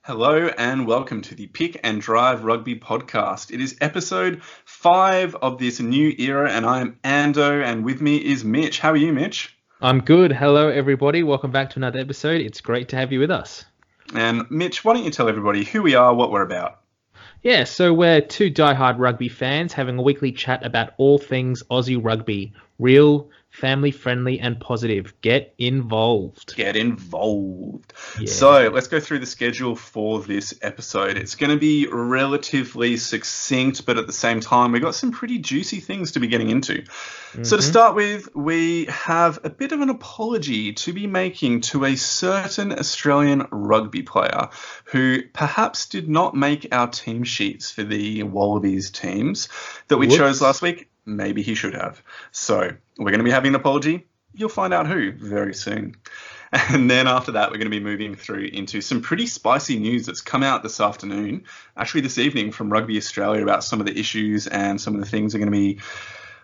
Hello and welcome to the Pick and Drive Rugby podcast. It is episode 5 of this new era and I am Ando and with me is Mitch. How are you, Mitch? I'm good. Hello, everybody. Welcome back to another episode. It's great to have you with us. And Mitch, why don't you tell everybody who we are, what we're about? Yeah, so we're two diehard rugby fans having a weekly chat about all things Aussie rugby. Real, family-friendly and positive. Get involved. Get involved. Yeah. So let's go through the schedule for this episode. It's going to be relatively succinct, but at the same time, we've got some pretty juicy things to be getting into. So to start with, we have a bit of an apology to be making to a certain Australian rugby player who perhaps did not make our team sheets for the Wallabies teams that we chose last week. Maybe he should have. So we're going to be having an apology. You'll find out who very soon. And then after that, we're going to be moving through into some pretty spicy news that's come out this afternoon, actually this evening from Rugby Australia about some of the issues and some of the things we're going to be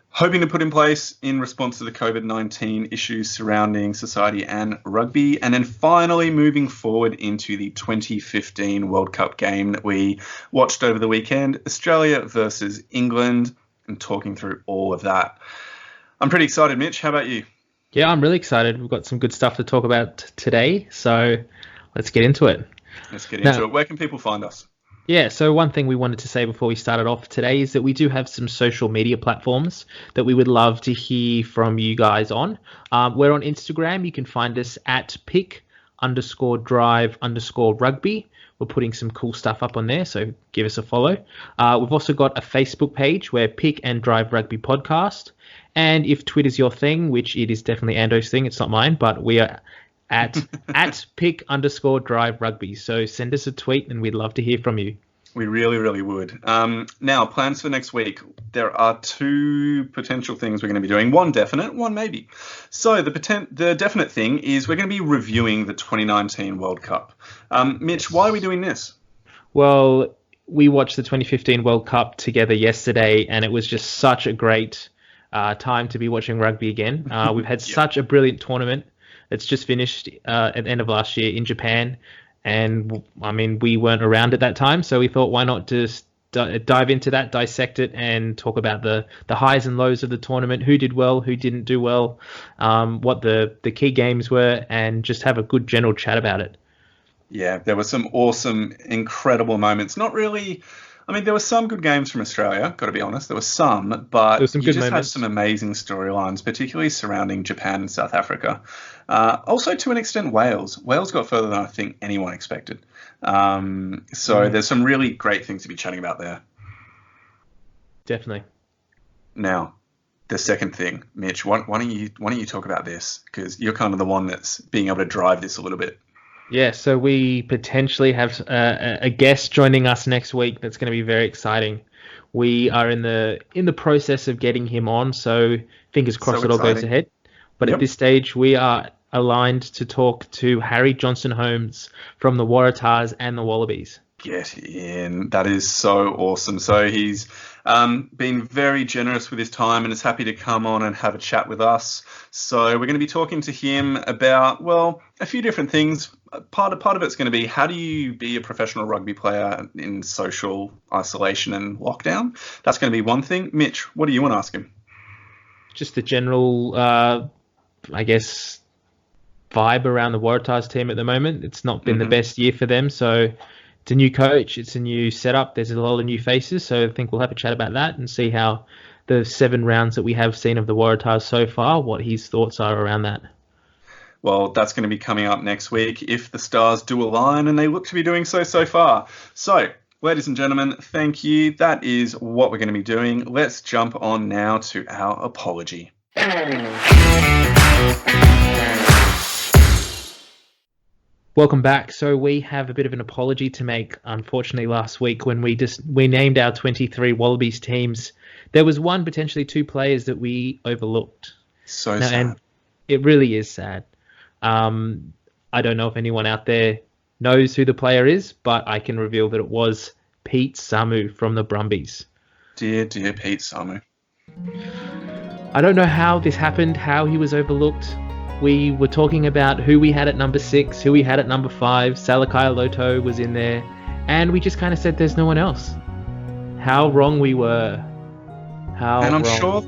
hoping to put in place in response to the COVID-19 issues surrounding society and rugby. And then finally moving forward into the 2015 World Cup game that we watched over the weekend, Australia versus England, and talking through all of that. I'm pretty excited, Mitch. How about you? Yeah, I'm really excited. We've got some good stuff to talk about today, so let's get into it. Let's get into it. Where can people find us? Yeah, so one thing we wanted to say before we started off today is that we do have some social media platforms that we would love to hear from you guys on. We're on Instagram. You can find us at pick_drive_rugby. We're putting some cool stuff up on there, so give us a follow. We've also got a Facebook page where Pick and Drive Rugby Podcast. And if Twitter's your thing, which it is definitely Ando's thing, it's not mine, but we are at pick_drive rugby. So send us a tweet and we'd love to hear from you. We really, really would. Now, plans for next week. There are 2 potential things we're going to be doing. One definite, one maybe. So the definite thing is we're going to be reviewing the 2019 World Cup. Mitch, why are we doing this? Well, we watched the 2015 World Cup together yesterday, and it was just such a great time to be watching rugby again. We've had such a brilliant tournament. It's just finished at the end of last year in Japan. And, I mean, we weren't around at that time, so we thought, why not just dive into that, dissect it, and talk about the highs and lows of the tournament, who did well, who didn't do well, what the key games were, and just have a good general chat about it. Yeah, there were some awesome, incredible moments. Not really... I mean, there were some good games from Australia, got to be honest. There were some, but you just had some amazing storylines, particularly surrounding Japan and South Africa. Also, to an extent, Wales. Wales got further than I think anyone expected. There's some really great things to be chatting about there. Definitely. Now, the second thing, Mitch, why don't you talk about this? Because you're kind of the one that's being able to drive this a little bit. Yeah, so we potentially have a guest joining us next week. That's going to be very exciting. We are in the process of getting him on, so fingers crossed it all goes ahead. But at this stage, we are aligned to talk to Harry Johnson-Holmes from the Waratahs and the Wallabies. Get in. That is so awesome. So he's been very generous with his time and is happy to come on and have a chat with us. So we're going to be talking to him about, well, a few different things. Part of it's going to be, how do you be a professional rugby player in social isolation and lockdown? That's going to be one thing. Mitch, what do you want to ask him? Just the general, I guess, vibe around the Waratahs team at the moment. It's not been the best year for them, so it's a new coach, it's a new setup, there's a lot of new faces, so I think we'll have a chat about that and see how the 7 rounds that we have seen of the Waratahs so far, what his thoughts are around that. Well, that's going to be coming up next week if the stars do align, and they look to be doing so far. So, ladies and gentlemen, thank you. That is what we're going to be doing. Let's jump on now to our apology. Welcome back. So we have a bit of an apology to make. Unfortunately, last week when we named our 23 Wallabies teams, there was potentially 2 players that we overlooked. Sad. And it really is sad. I don't know if anyone out there knows who the player is, but I can reveal that it was Pete Samu from the Brumbies. Dear Pete Samu. I don't know how this happened, how he was overlooked. We were talking about who we had at number 6, who we had at number 5. Salakai Loto was in there. And we just kind of said there's no one else. How wrong we were. I'm sure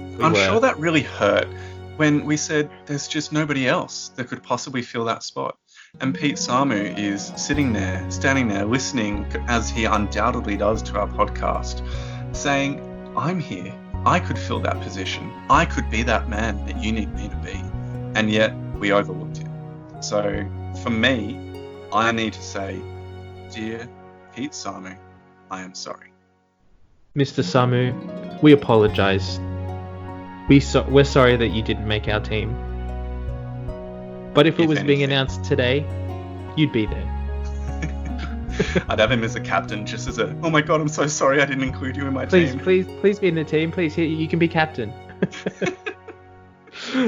that really hurt when we said there's just nobody else that could possibly fill that spot. And Pete Samu is standing there, listening, as he undoubtedly does to our podcast, saying, I'm here. I could fill that position. I could be that man that you need me to be. And yet we overlooked him. So for me, I need to say, dear Pete Samu, I am sorry. Mr. Samu, we apologize. We're sorry that you didn't make our team. But if it was being announced today, you'd be there. I'd have him as a captain, just as oh my god, I'm so sorry I didn't include you in my team. Please be in the team. Please, you can be captain.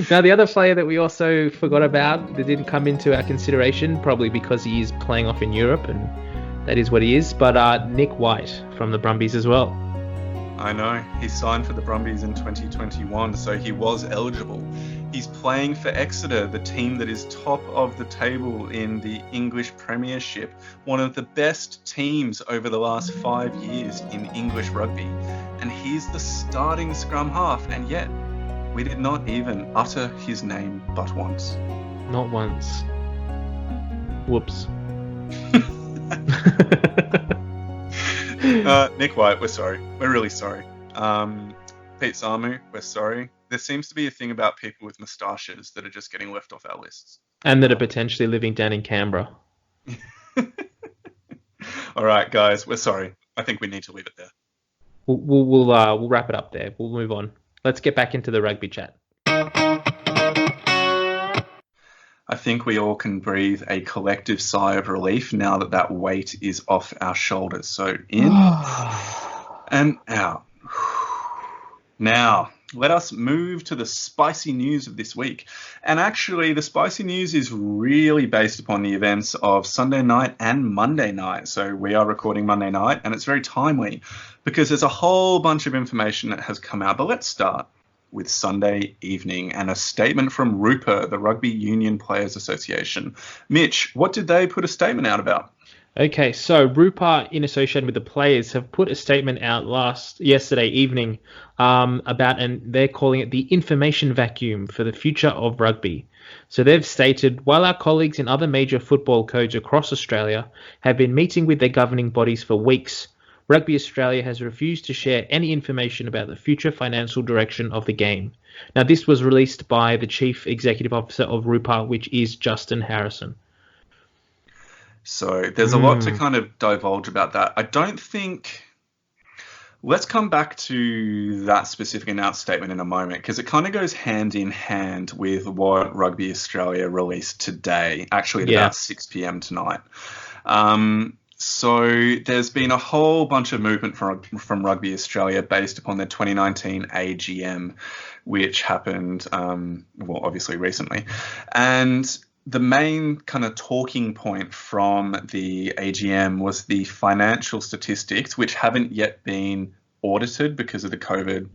Now, the other player that we also forgot about that didn't come into our consideration, probably because he is playing off in Europe, and that is what he is, but Nick White from the Brumbies as well. I know. He signed for the Brumbies in 2021, so he was eligible. He's playing for Exeter, the team that is top of the table in the English Premiership, one of the best teams over the last 5 years in English rugby. And he's the starting scrum half, and yet we did not even utter his name but once. Not once. Whoops. Nick White, we're sorry. We're really sorry. Pete Samu, we're sorry. There seems to be a thing about people with moustaches that are just getting left off our lists. And that are potentially living down in Canberra. All right, guys, we're sorry. I think we need to leave it there. We'll wrap it up there. We'll move on. Let's get back into the rugby chat. I think we all can breathe a collective sigh of relief now that that weight is off our shoulders. So in and out. Now, let us move to the spicy news of this week. And actually, the spicy news is really based upon the events of Sunday night and Monday night. So we are recording Monday night, and it's very timely because there's a whole bunch of information that has come out. But let's start with Sunday evening and a statement from RUPA, the Rugby Union Players Association. Mitch, what did they put a statement out about? Okay, so RUPA, in association with the players, have put a statement out yesterday evening about, and they're calling it the information vacuum for the future of rugby. So they've stated, while our colleagues in other major football codes across Australia have been meeting with their governing bodies for weeks, Rugby Australia has refused to share any information about the future financial direction of the game. Now, this was released by the Chief Executive Officer of RUPA, which is Justin Harrison. So there's a lot to kind of divulge about that. I don't think... Let's come back to that specific announced statement in a moment, because it kind of goes hand in hand with what Rugby Australia released today, actually at about 6 p.m. tonight. So there's been a whole bunch of movement from Rugby Australia based upon their 2019 AGM, which happened, obviously recently. And the main kind of talking point from the AGM was the financial statistics, which haven't yet been audited because of the COVID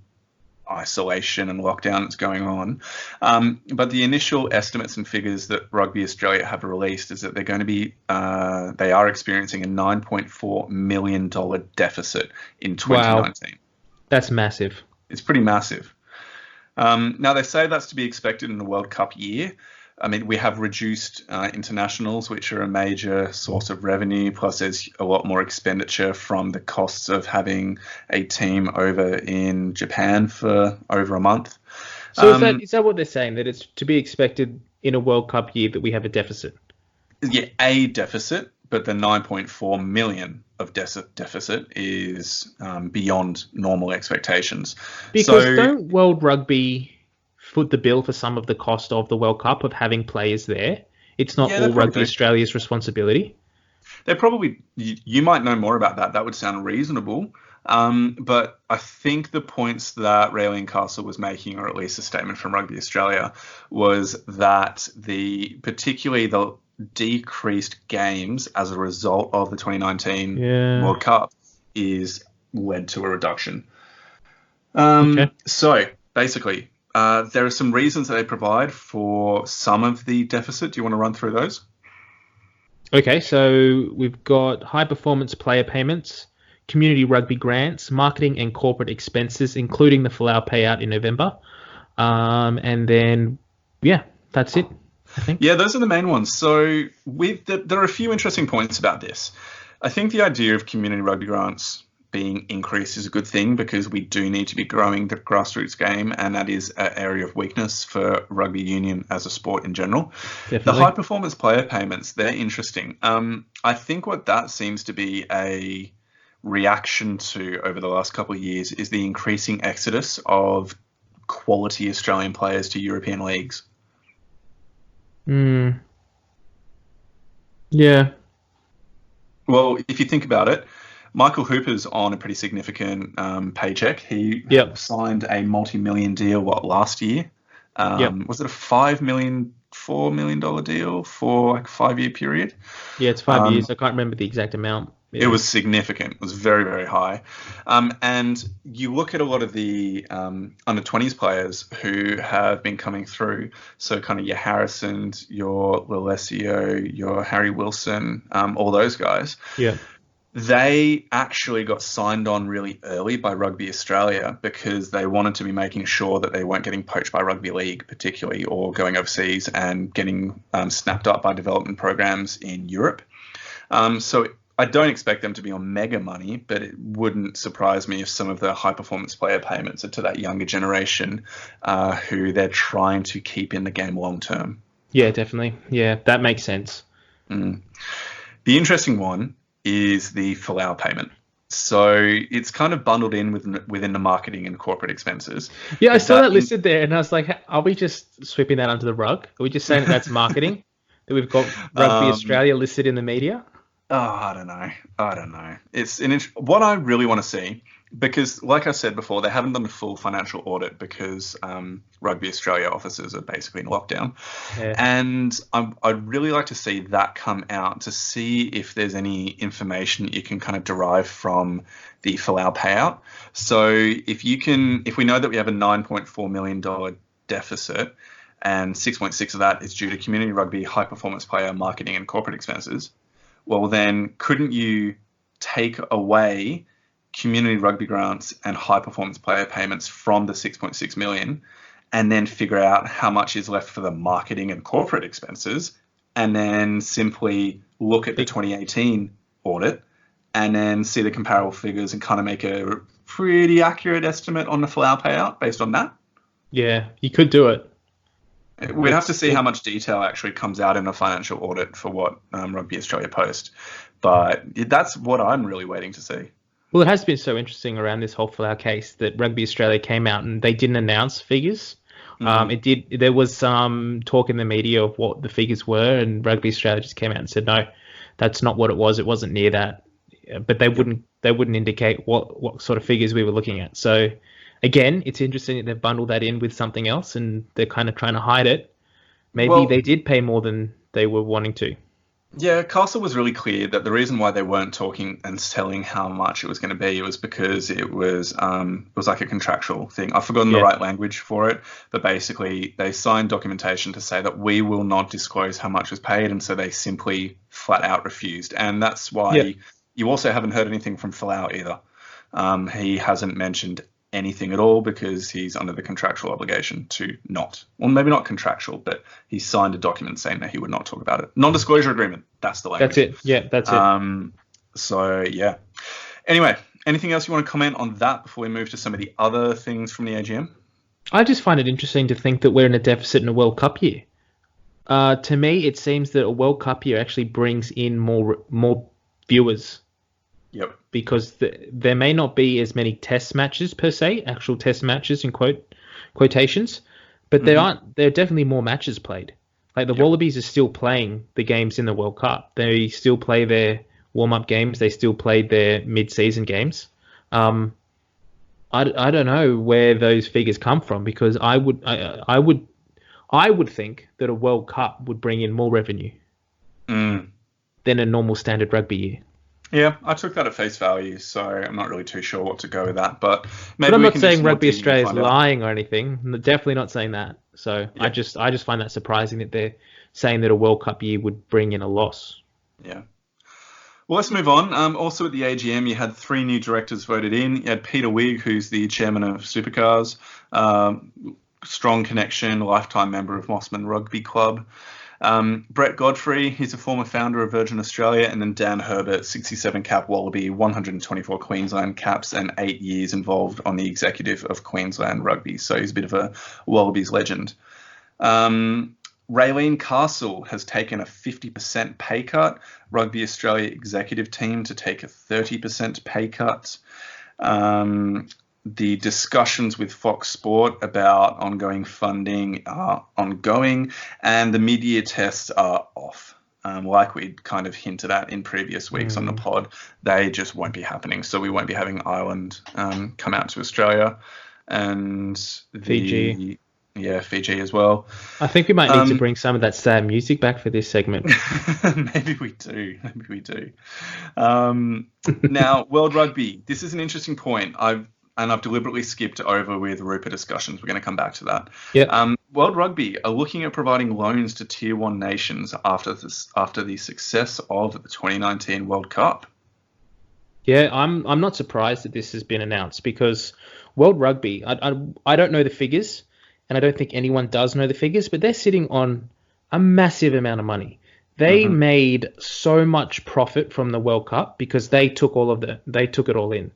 isolation and lockdown that's going on. But the initial estimates and figures that Rugby Australia have released is that they're going to be, they are experiencing a $9.4 million deficit in 2019. Wow. That's massive. It's pretty massive. Now, they say that's to be expected in the World Cup year. I mean, we have reduced internationals, which are a major source of revenue, plus there's a lot more expenditure from the costs of having a team over in Japan for over a month. So is that what they're saying, that it's to be expected in a World Cup year that we have a deficit? Yeah, a deficit, but the 9.4 million of deficit is beyond normal expectations. Because don't World Rugby foot the bill for some of the cost of the World Cup, of having players there? It's not all Rugby Australia's responsibility. They're probably, you might know more about that. That would sound reasonable. But I think the points that Raelene Castle was making, or at least a statement from Rugby Australia, was that particularly the decreased games as a result of the 2019 World Cup is led to a reduction. So basically, there are some reasons that they provide for some of the deficit. Do you want to run through those? Okay, so we've got high performance player payments, community rugby grants, marketing and corporate expenses, including the Folau payout in November. And then, that's it, I think. Yeah, those are the main ones. So there are a few interesting points about this. I think the idea of community rugby grants being increased is a good thing because we do need to be growing the grassroots game, and that is an area of weakness for rugby union as a sport in general. Definitely. The high performance player payments, they're interesting. I think what that seems to be a reaction to over the last couple of years is the increasing exodus of quality Australian players to European leagues. Yeah. Well, if you think about it, Michael Hooper's on a pretty significant paycheck. He signed a multi-million deal, last year? Was it a $4 million deal for like a 5-year period? Yeah, it's 5 years. I can't remember the exact amount. Yeah. It was significant. It was very, very high. And you look at a lot of the under-20s players who have been coming through. So kind of your Harrisons, your Lalesio, your Harry Wilson, all those guys. Yeah. They actually got signed on really early by Rugby Australia because they wanted to be making sure that they weren't getting poached by Rugby League particularly, or going overseas and getting snapped up by development programs in Europe. So I don't expect them to be on mega money, but it wouldn't surprise me if some of the high-performance player payments are to that younger generation who they're trying to keep in the game long-term. Yeah, definitely. Yeah, that makes sense. The interesting one is the Folau payment. So it's kind of bundled in within the marketing and corporate expenses. Yeah, I saw that listed there, and I was like, are we just sweeping that under the rug? Are we just saying that's marketing? That we've got Rugby Australia listed in the media? Oh, I don't know. It's what I really want to see, because like I said before, they haven't done a full financial audit because Rugby Australia offices are basically in lockdown. Yeah. And I'd really like to see that come out to see if there's any information that you can kind of derive from the Folau payout. So if we know that we have a $9.4 million deficit and 6.6 of that is due to community rugby, high performance player, marketing and corporate expenses, well, then couldn't you take away community rugby grants and high performance player payments from the 6.6 million and then figure out how much is left for the marketing and corporate expenses, and then simply look at the 2018 audit and then see the comparable figures and kind of make a pretty accurate estimate on the Folau payout based on that? Yeah, you could do it. We'd have to see how much detail actually comes out in a financial audit for what Rugby Australia post. But that's what I'm really waiting to see. Well, it has been so interesting around this whole Folau case that Rugby Australia came out and they didn't announce figures. There was some talk in the media of what the figures were, and Rugby Australia just came out and said, no, that's not what it was. It wasn't near that. But they wouldn't indicate what sort of figures we were looking at. So again, it's interesting that they've bundled that in with something else and they're kind of trying to hide it. Maybe they did pay more than they were wanting to. Yeah, Castle was really clear that the reason why they weren't talking and telling how much it was going to be was because it was like a contractual thing. I've forgotten the right language for it, but basically they signed documentation to say that we will not disclose how much was paid, and so they simply flat out refused. And that's why you also haven't heard anything from Folau either. He hasn't mentioned anything at all because he's under the contractual obligation to not. Well, maybe not contractual, but he signed a document saying that he would not talk about it. Non-disclosure agreement. That's the language. That's it. Yeah, that's it. So, yeah. Anyway, anything else you want to comment on that before we move to some of the other things from the AGM? I just find it interesting to think that we're in a deficit in a World Cup year. To me, it seems that a World Cup year actually brings in more viewers. Yep. Because there may not be as many test matches per se, actual test matches in quotations, but there are definitely more matches played. Like the Wallabies are still playing the games in the World Cup. They still play their warm-up games. They still played their mid-season games. I don't know where those figures come from, because I would think that a World Cup would bring in more revenue than a normal standard rugby year. Yeah, I took that at face value, so I'm not really too sure what to go with that. But But maybe I'm we not can do saying some more Rugby digging and Australia is find out. lying or anything. Definitely not saying that. So I Yeah, just find that surprising that they're saying that a World Cup year would bring in a loss. yeah. Well, let's move on. Also at the AGM, you had three new directors voted in. You had Peter Wigg, who's the chairman of Supercars, strong connection, lifetime member of Mossman Rugby Club. Brett Godfrey, he's a former founder of Virgin Australia, and then Dan Herbert, 67 cap Wallaby, 124 Queensland caps, and 8 years involved on the executive of Queensland Rugby. So he's a bit of a Wallabies legend. Raylene Castle has taken a 50% pay cut. Rugby Australia executive team to take a 30% pay cut. The discussions with Fox Sport about ongoing funding are ongoing, and the mid-year tests are off. Like we'd kind of hinted at in previous weeks on the pod, they just won't be happening. So we won't be having Ireland come out to Australia, and Fiji. Yeah, Fiji as well. I think we might need to bring some of that sad music back for this segment. Maybe we do. Maybe we do. Now, World Rugby. This is an interesting point. I've deliberately skipped over with Rupa discussions. We're going to come back to that. Yeah. World Rugby are looking at providing loans to Tier 1 nations after the success of the 2019 World Cup. Yeah, I'm not surprised that this has been announced because World Rugby, I don't know the figures, and I don't think anyone does know the figures, but they're sitting on a massive amount of money. They made so much profit from the World Cup because they took it all in.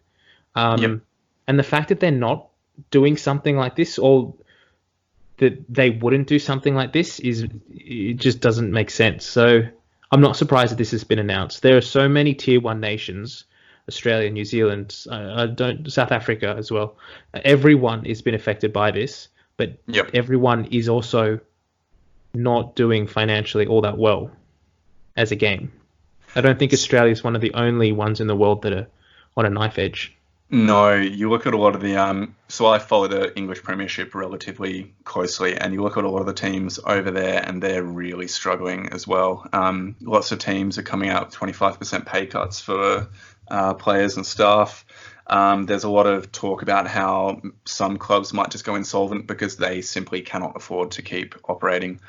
Yep. And the fact that they're not doing something like this, or that they wouldn't do something like this, it just doesn't make sense. So I'm not surprised that this has been announced. There are so many Tier 1 nations, Australia, New Zealand, South Africa as well. Everyone has been affected by this, but everyone is also not doing financially all that well as a game. I don't think Australia is one of the only ones in the world that are on a knife edge. No, you look at a lot of the so I follow the English Premiership relatively closely, and you look at a lot of the teams over there, and they're really struggling as well. Lots of teams are coming out with 25% pay cuts for players and staff. There's a lot of talk about how some clubs might just go insolvent because they simply cannot afford to keep operating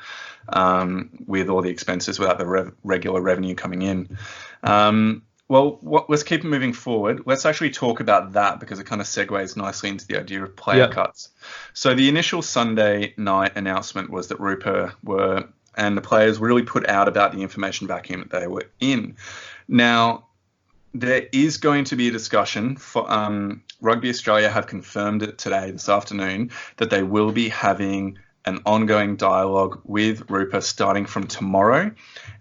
with all the expenses without the regular revenue coming in. Let's keep moving forward. Let's actually talk about that because it kind of segues nicely into the idea of player cuts. So the initial Sunday night announcement was that Rupa and the players really put out about the information vacuum that they were in. Now, there is going to be a discussion. Rugby Australia have confirmed it today, this afternoon, that they will be having an ongoing dialogue with Rupa starting from tomorrow.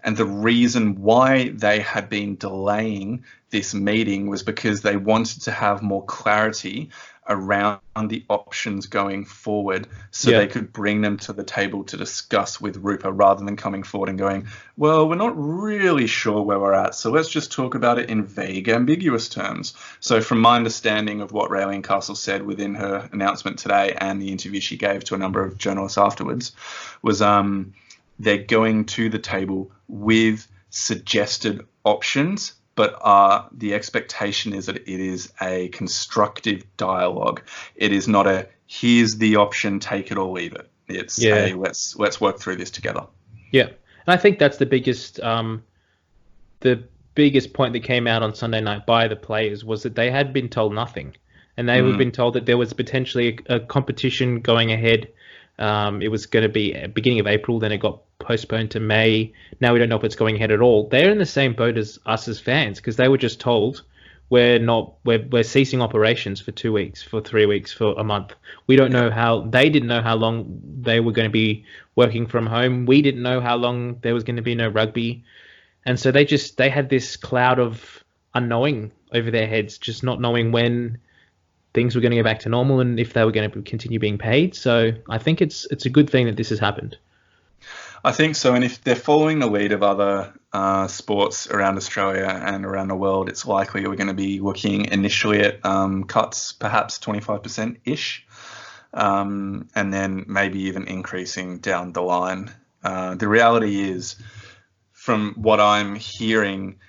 And the reason why they had been delaying this meeting was because they wanted to have more clarity around the options going forward so they could bring them to the table to discuss with Rupa rather than coming forward and going, well, we're not really sure where we're at, so let's just talk about it in vague, ambiguous terms. So from my understanding of what Raylene Castle said within her announcement today and the interview she gave to a number of journalists afterwards was they're going to the table with suggested options, but the expectation is that it is a constructive dialogue. It is not a here's the option, take it or leave it. It's a let's work through this together. Yeah, and I think that's the biggest point that came out on Sunday night by the players was that they had been told nothing, and they had been told that there was potentially a competition going ahead. It was going to be beginning of April, then it got postponed to May. Now we don't know if it's going ahead at all. They're in the same boat as us as fans because they were just told we're ceasing operations for 2 weeks, for 3 weeks, for a month. We don't know they didn't know how long they were going to be working from home. We didn't know how long there was going to be no rugby. And so they had this cloud of unknowing over their heads, just not knowing when things were going to go back to normal and if they were going to continue being paid. So I think it's a good thing that this has happened. I think so. And if they're following the lead of other sports around Australia and around the world, it's likely we're going to be looking initially at cuts, perhaps 25%-ish, and then maybe even increasing down the line. The reality is, from what I'm hearing,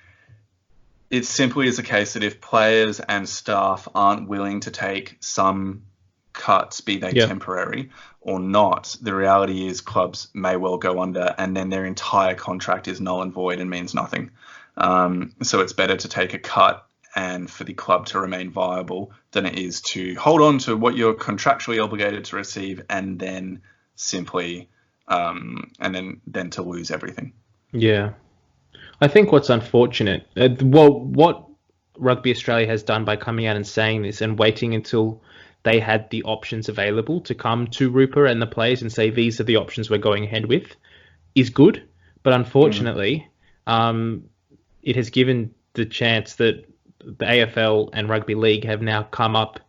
It simply is a case that if players and staff aren't willing to take some cuts, be they temporary or not, the reality is clubs may well go under, and then their entire contract is null and void and means nothing. So it's better to take a cut and for the club to remain viable than it is to hold on to what you're contractually obligated to receive and then simply and then to lose everything. Yeah. I think what's unfortunate, what Rugby Australia has done by coming out and saying this and waiting until they had the options available to come to Rupa and the players and say, these are the options we're going ahead with, is good. But unfortunately, it has given the chance that the AFL and Rugby League have now come up.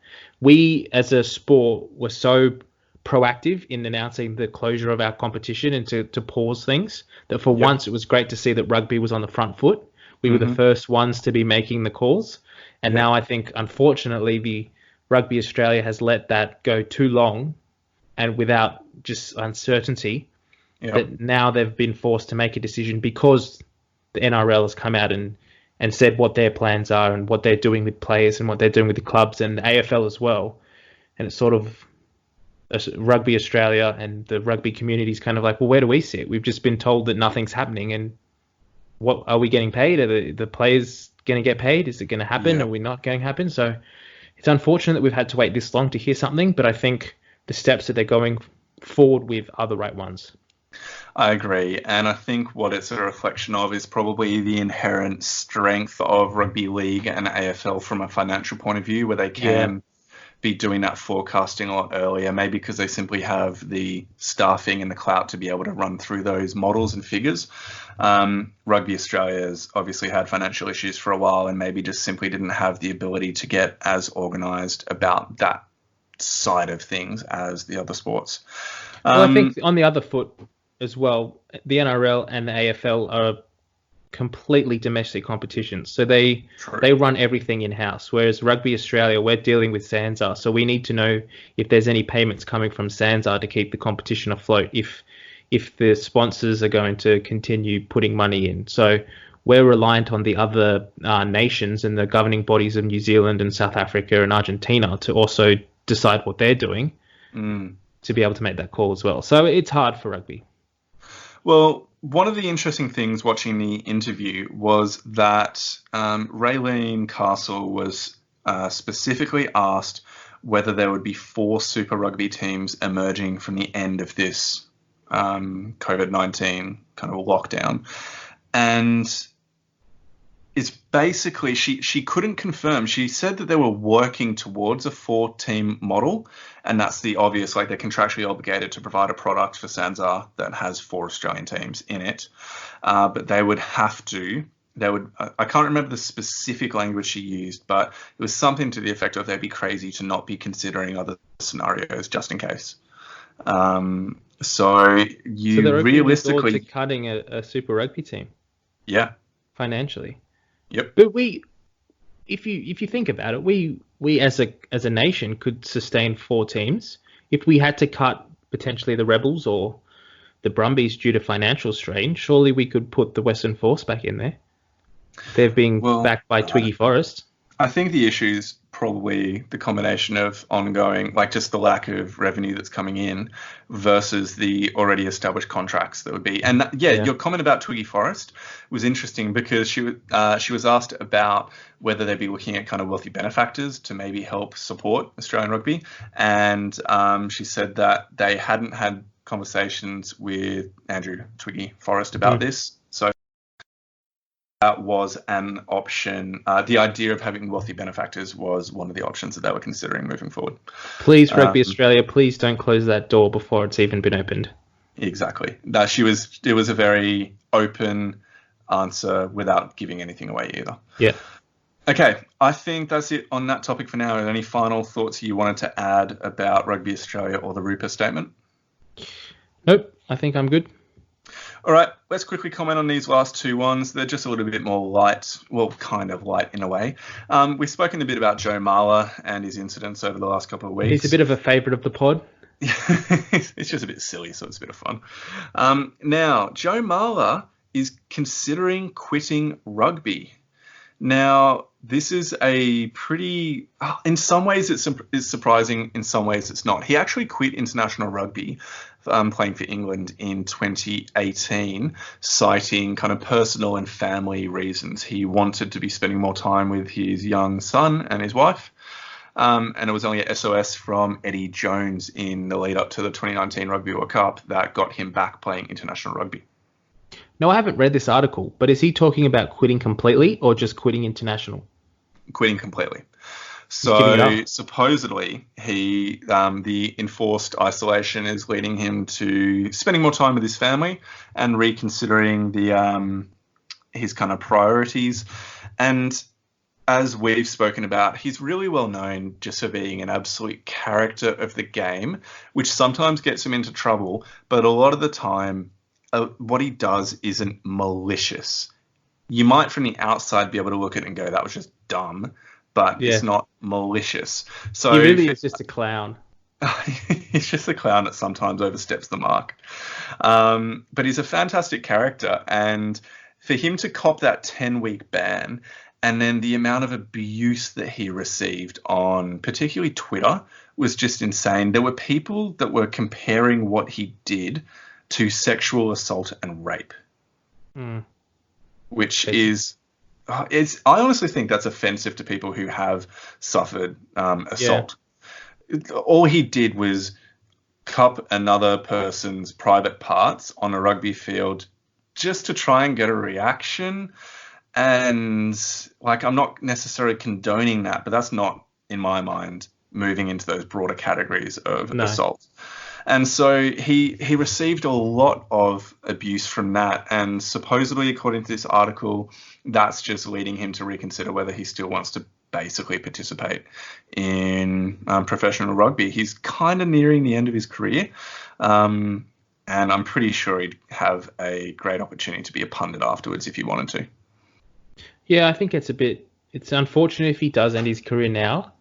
We, as a sport, were so proactive in announcing the closure of our competition and to pause things that for once it was great to see that rugby was on the front foot. We were the first ones to be making the calls. And now I think, unfortunately, the Rugby Australia has let that go too long and without just uncertainty that now they've been forced to make a decision because the NRL has come out and said what their plans are and what they're doing with players and what they're doing with the clubs and the AFL as well. And it's sort of Rugby Australia and the rugby community is kind of like, well, where do we sit? We've just been told that nothing's happening, and what are we getting paid? Are the players going to get paid? Is it going to happen? Are we not going to happen? So it's unfortunate that we've had to wait this long to hear something, but I think the steps that they're going forward with are the right ones. I agree, and I think what it's a reflection of is probably the inherent strength of rugby league and AFL from a financial point of view, where they can be doing that forecasting a lot earlier, maybe because they simply have the staffing and the clout to be able to run through those models and figures. Rugby Australia has obviously had financial issues for a while and maybe just simply didn't have the ability to get as organised about that side of things as the other sports. Well, I think on the other foot as well, the NRL and the AFL are completely domestic competitions. So they run everything in-house, whereas Rugby Australia, we're dealing with SANZAAR. So we need to know if there's any payments coming from SANZAAR to keep the competition afloat, if the sponsors are going to continue putting money in. So we're reliant on the other nations and the governing bodies of New Zealand and South Africa and Argentina to also decide what they're doing to be able to make that call as well. So it's hard for rugby. Well, one of the interesting things watching the interview was that Raylene Castle was specifically asked whether there would be 4 Super Rugby teams emerging from the end of this COVID-19 kind of lockdown. And it's basically, she couldn't confirm. She said that they were working towards a 4-team model, and that's the obvious, like they're contractually obligated to provide a product for SANZAAR that has 4 Australian teams in it. But they would have to, I can't remember the specific language she used, but it was something to the effect of they'd be crazy to not be considering other scenarios just in case. So they're realistically to cutting a Super Rugby team. Yeah. Financially. Yep. But if you think about it, we as a nation could sustain 4 teams. If we had to cut potentially the Rebels or the Brumbies due to financial strain, surely we could put the Western Force back in there. They're being backed by Twiggy Forrest. I think the issue is probably the combination of ongoing, like just the lack of revenue that's coming in versus the already established contracts that would be. And your comment about Twiggy Forrest was interesting because she was asked about whether they'd be looking at kind of wealthy benefactors to maybe help support Australian rugby. And she said that they hadn't had conversations with Andrew Twiggy Forrest about this. So that was an option. The idea of having wealthy benefactors was one of the options that they were considering moving forward. Please, Rugby Australia, please don't close that door before it's even been opened. Exactly. It was a very open answer without giving anything away either. Yeah. Okay, I think that's it on that topic for now. Are there any final thoughts you wanted to add about Rugby Australia or the Rupa statement? Nope, I think I'm good. All right, let's quickly comment on these last 2 ones. They're just a little bit more light, well, kind of light in a way. We've spoken a bit about Joe Marler and his incidents over the last couple of weeks. He's a bit of a favourite of the pod. It's just a bit silly, so it's a bit of fun. Now, Joe Marler is considering quitting rugby. Now, this is a pretty, in some ways it's surprising, in some ways it's not. He actually quit international rugby, playing for England in 2018, citing kind of personal and family reasons. He wanted to be spending more time with his young son and his wife. And it was only a SOS from Eddie Jones in the lead up to the 2019 Rugby World Cup that got him back playing international rugby. No, I haven't read this article, but is he talking about quitting completely or just quitting international? Quitting completely. So supposedly the enforced isolation is leading him to spending more time with his family and reconsidering his kind of priorities. And as we've spoken about, he's really well known just for being an absolute character of the game, which sometimes gets him into trouble, but a lot of the time what he does isn't malicious. You might from the outside be able to look at it and go, that was just dumb, but it's not malicious. So he really is just a clown. He's just a clown that sometimes oversteps the mark. But he's a fantastic character. And for him to cop that 10-week ban and then the amount of abuse that he received on particularly Twitter was just insane. There were people that were comparing what he did to sexual assault and rape, which is, I honestly think that's offensive to people who have suffered assault. Yeah. All he did was cup another person's private parts on a rugby field just to try and get a reaction. And like, I'm not necessarily condoning that, but that's not, in my mind, moving into those broader categories of assault. And so he received a lot of abuse from that. And supposedly, according to this article, that's just leading him to reconsider whether he still wants to basically participate in professional rugby. He's kind of nearing the end of his career. And I'm pretty sure he'd have a great opportunity to be a pundit afterwards if he wanted to. Yeah, I think it's unfortunate if he does end his career now,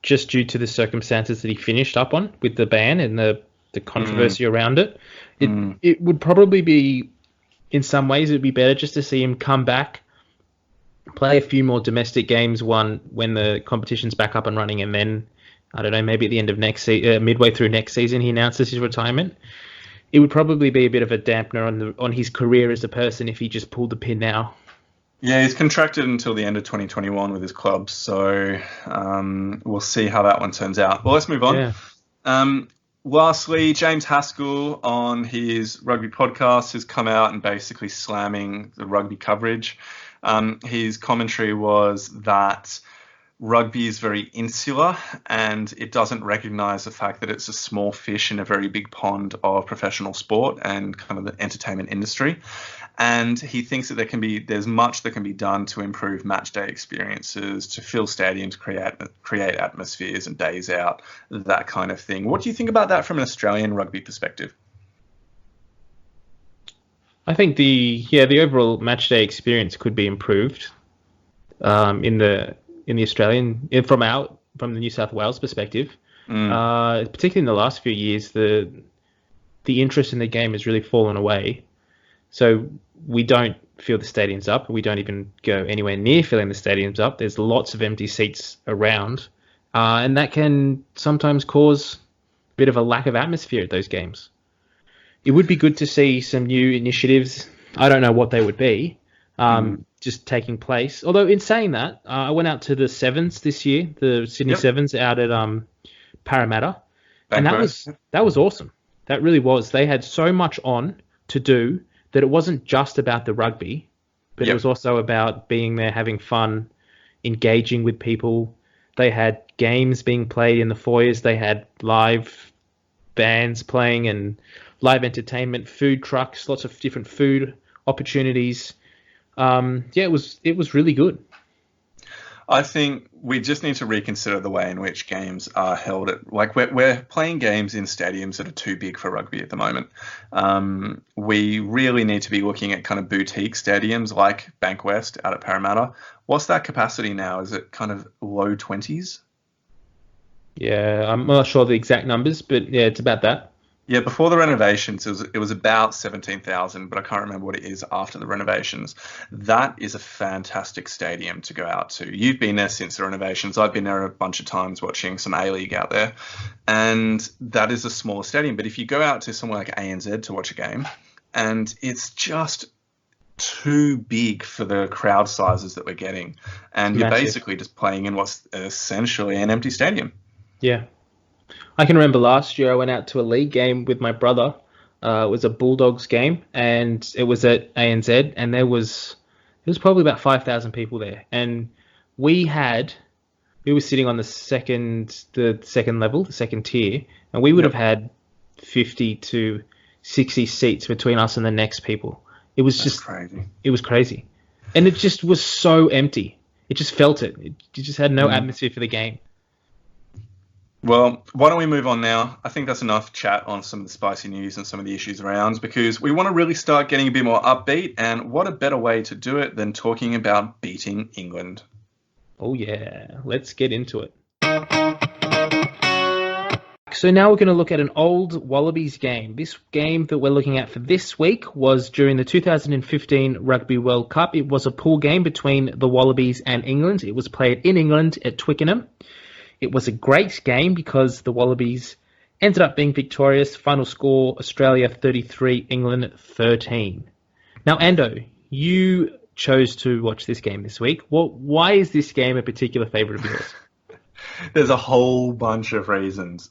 just due to the circumstances that he finished up on with the ban and the controversy around it. It would probably be, in some ways, it would be better just to see him come back, play a few more domestic games, when the competition's back up and running, and then, I don't know, maybe at the end of midway through next season, he announces his retirement. It would probably be a bit of a dampener on his career as a person if he just pulled the pin now. Yeah, he's contracted until the end of 2021 with his club, so we'll see how that one turns out. Well, let's move on. Yeah. Lastly, James Haskell on his rugby podcast has come out and basically slamming the rugby coverage. His commentary was that rugby is very insular and it doesn't recognise the fact that it's a small fish in a very big pond of professional sport and kind of the entertainment industry. And he thinks that there's much that can be done to improve match day experiences, to fill stadiums, create atmospheres and days out, that kind of thing. What do you think about that from an Australian rugby perspective? I think the overall match day experience could be improved in the Australian from the New South Wales perspective. Particularly in the last few years, the interest in the game has really fallen away. So we don't fill the stadiums up. We don't even go anywhere near filling the stadiums up. There's lots of empty seats around, and that can sometimes cause a bit of a lack of atmosphere at those games. It would be good to see some new initiatives. I don't know what they would be, just taking place. Although in saying that, I went out to the Sevens this year, the Sydney Sevens out at Parramatta, and that was awesome. That really was. They had so much on to do that it wasn't just about the rugby, but it was also about being there, having fun, engaging with people. They had games being played in the foyers. They had live bands playing and live entertainment, food trucks, lots of different food opportunities. It was really good. I think we just need to reconsider the way in which games are held. We're playing games in stadiums that are too big for rugby at the moment. We really need to be looking at kind of boutique stadiums like Bankwest out at Parramatta. What's that capacity now? Is it kind of low 20s? Yeah, I'm not sure the exact numbers, but yeah, it's about that. Yeah, before the renovations, it was about 17,000, but I can't remember what it is after the renovations. That is a fantastic stadium to go out to. You've been there since the renovations. I've been there a bunch of times watching some A-League out there, and that is a smaller stadium. But if you go out to somewhere like ANZ to watch a game, and it's just too big for the crowd sizes that we're getting, and you're basically just playing in what's essentially an empty stadium. Yeah. I can remember last year I went out to a league game with my brother. It was a Bulldogs game, and it was at ANZ, and there was probably about 5,000 people there, and we were sitting on the second level, the second tier, and we would have had 50 to 60 seats between us and the next people. It was just crazy. It was crazy, and it just was so empty. It just felt it. You just had no atmosphere for the game. Well, why don't we move on now? I think that's enough chat on some of the spicy news and some of the issues around, because we want to really start getting a bit more upbeat, and what a better way to do it than talking about beating England. Oh yeah, let's get into it. So now we're going to look at an old Wallabies game. This game that we're looking at for this week was during the 2015 Rugby World Cup. It was a pool game between the Wallabies and England. It was played in England at Twickenham. It was a great game because the Wallabies ended up being victorious. Final score, Australia 33, England 13. Now, Ando, you chose to watch this game this week. Why is this game a particular favourite of yours? There's a whole bunch of reasons.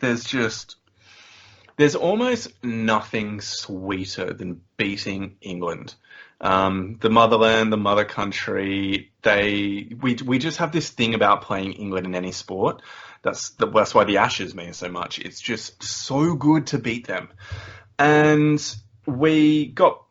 There's almost nothing sweeter than beating England. The motherland, the mother country, we just have this thing about playing England in any sport. That's why the Ashes mean so much. It's just so good to beat them. And we got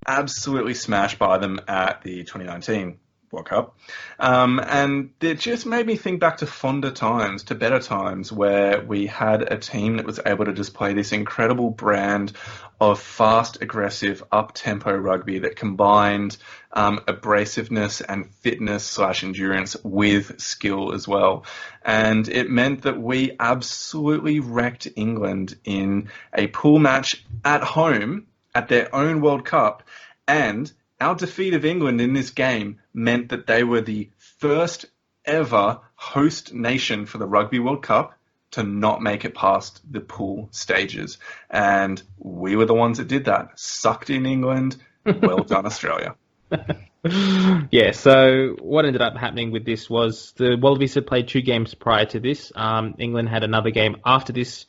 absolutely smashed by them at the 2019 World Cup. And it just made me think back to fonder times, to better times, where we had a team that was able to just play this incredible brand of fast, aggressive, up-tempo rugby that combined abrasiveness and fitness/endurance with skill as well. And it meant that we absolutely wrecked England in a pool match at home at their own World Cup, and our defeat of England in this game meant that they were the first ever host nation for the Rugby World Cup to not make it past the pool stages. And we were the ones that did that. Sucked in England. Well done, Australia. Yeah, so what ended up happening with this was the Wallabies had played 2 games prior to this. England had another game after this.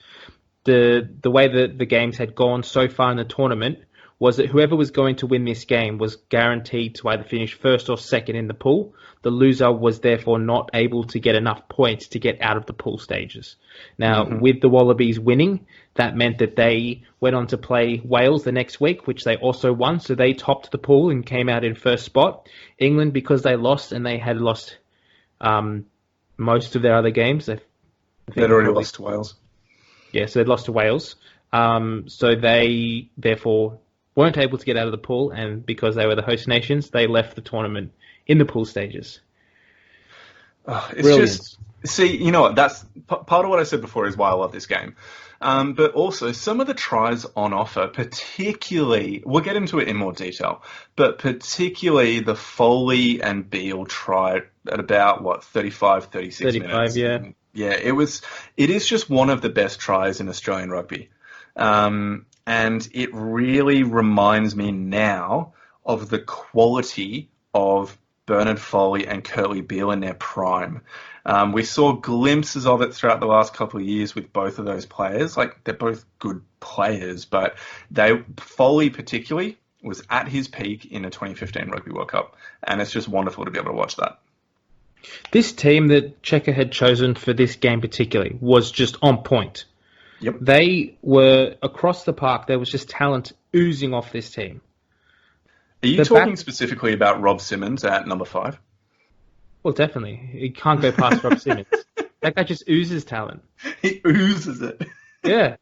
The way that the games had gone so far in the tournament was that whoever was going to win this game was guaranteed to either finish first or second in the pool. The loser was therefore not able to get enough points to get out of the pool stages. Now, with the Wallabies winning, that meant that they went on to play Wales the next week, which they also won. So they topped the pool and came out in first spot. England, because they lost and they had lost most of their other games. They'd already lost to Wales. Yeah, so they'd lost to Wales. So they, therefore, weren't able to get out of the pool, and because they were the host nations, they left the tournament in the pool stages. It's just, see, you know what, that's part of what I said before is why I love this game. But also, some of the tries on offer, particularly, we'll get into it in more detail, but particularly the Foley and Beale try at about, 36 minutes? Yeah. Yeah, it is just one of the best tries in Australian rugby. And it really reminds me now of the quality of Bernard Foley and Curtly Beale in their prime. We saw glimpses of it throughout the last couple of years with both of those players. Like, they're both good players, but Foley particularly was at his peak in the 2015 Rugby World Cup, and it's just wonderful to be able to watch that. This team that Cheika had chosen for this game particularly was just on point. Yep. They were across the park. There was just talent oozing off this team. Are you talking specifically about Rob Simmons at number 5? Well, definitely. You can't go past Rob Simmons. That guy just oozes talent. He oozes it. Yeah.